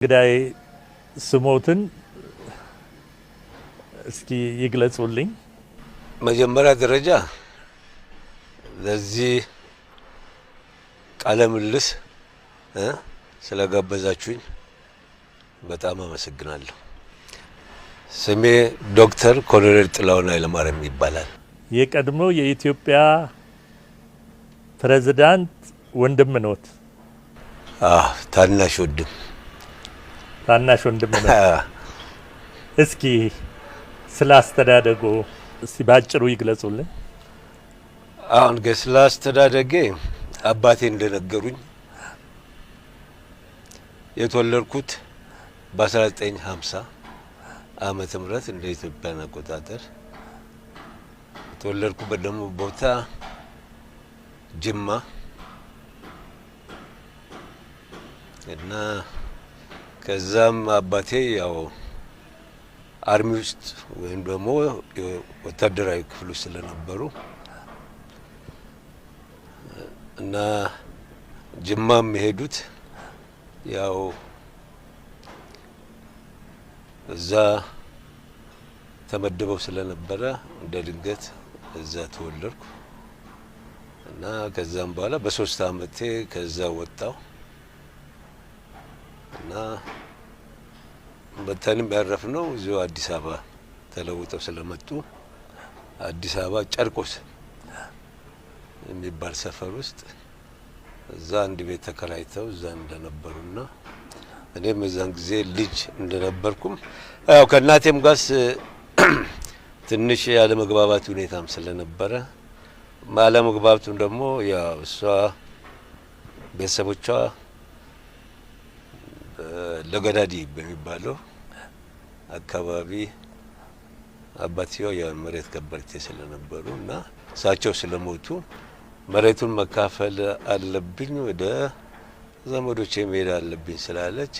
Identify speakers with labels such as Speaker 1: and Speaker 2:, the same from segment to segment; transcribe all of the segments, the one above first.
Speaker 1: ግዳይ ስሞትን እስኪ ይግለጹልኝ።
Speaker 2: መጀመሪያ ደረጃ ለዚህ ቃለ ምልልስ ስለጋበዛችሁኝ በጣም አመሰግናለሁ። ስሜ ዶክተር ኮሎኔል ጥላሁን ኃይለማርያም ይባላል።
Speaker 1: የቀድሞ የኢትዮጵያ ፕሬዝዳንት ወንድም ነዎት?
Speaker 2: ታናሽ ወንድም ነው። እስኪ
Speaker 1: ስለ አስተዳደጎ እስቲ ባጭሩ ይግለጹልኝ።
Speaker 2: አሁን ስለ አስተዳደጌ አባቴ እንደነገሩኝ የተወለድኩት በ1950 ዓመተ ምህረት እንደ ኢትዮጵያ አቆጣጠር የተወለድኩበት ደግሞ ቦታ ጅማ እና ከዛም አባቴ ያው አርሚ ውስጥ ወይም ደግሞ ወታደራዊ ክፍል ውስጥ ስለነበሩ እና ጅማም የሄዱት ያው እዛ ተመድበው ስለነበረ እንደ ድንገት እዛ ተወለድኩ እና ከዛም በኋላ በ3 አመቴ ከዛ ወጣው እና በተንም ያረፍነው እዚሁ አዲስ አበባ ተለውጠው ስለመጡ አዲስ አበባ ጨርቆስ የሚባል ሰፈር ውስጥ እዛ አንድ ቤት ተከራይተው እዛ እንደነበሩና እኔም እዛን ጊዜ ልጅ እንደነበርኩም ያው ከእናቴም ጋር ትንሽ ያለ መግባባት ሁኔታም ስለነበረ ማለመግባባቱም ደግሞ ያው እሷ ቤተሰቦቿ ለገዳዲ በሚባለው አካባቢ አባትየው የመሬት ገበርቴ ስለነበሩ እና እሳቸው ስለሞቱ መሬቱን መካፈል አለብኝ ወደ ዘመዶቼ መሄድ አለብኝ ስላለች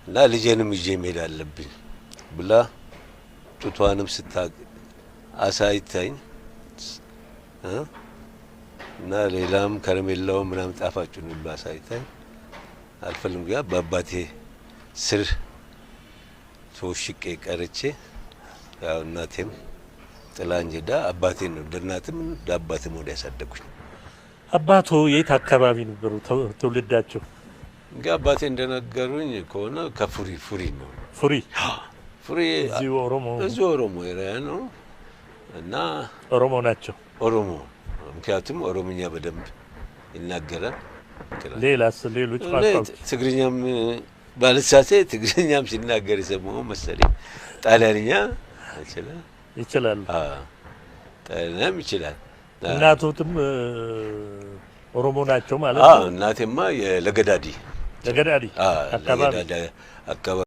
Speaker 2: እና ልጄንም ይዤ መሄድ አለብኝ ብላ ጡቷንም አሳይታኝ እና ሌላም ከረሜላው ምናምን ጣፋጩን ሁሉ አሳይታኝ አልፈልም ያ በአባቴ ስር ተወሽቄ ቀርቼ ያው እናቴም ጥላኝ ሄዳ አባቴን ነው እንደናትም ዳባትም ወደ ያሳደጉኝ።
Speaker 1: አባቶ የት አካባቢ ነበሩ ትውልዳቸው?
Speaker 2: እንግዲህ አባቴ እንደነገሩኝ ከሆነ ከፉሪ ነው። ፉሪ እዚሁ ኦሮሞ ኤሪያ ነው እና
Speaker 1: ኦሮሞ ናቸው።
Speaker 2: ኦሮሞ ምክንያቱም ኦሮምኛ በደንብ ይናገራል።
Speaker 1: ሌሎች ቋንቋዎች
Speaker 2: ትግርኛም ባልሳሳት ትግርኛም ሲናገር የሰማሁ መሰለኝ። ጣሊያንኛ
Speaker 1: ይችላል።
Speaker 2: ጣሊያንኛም ይችላል።
Speaker 1: እናቶትም ኦሮሞ ናቸው ማለት ነው?
Speaker 2: እናቴማ ለገዳዲ
Speaker 1: አካባቢ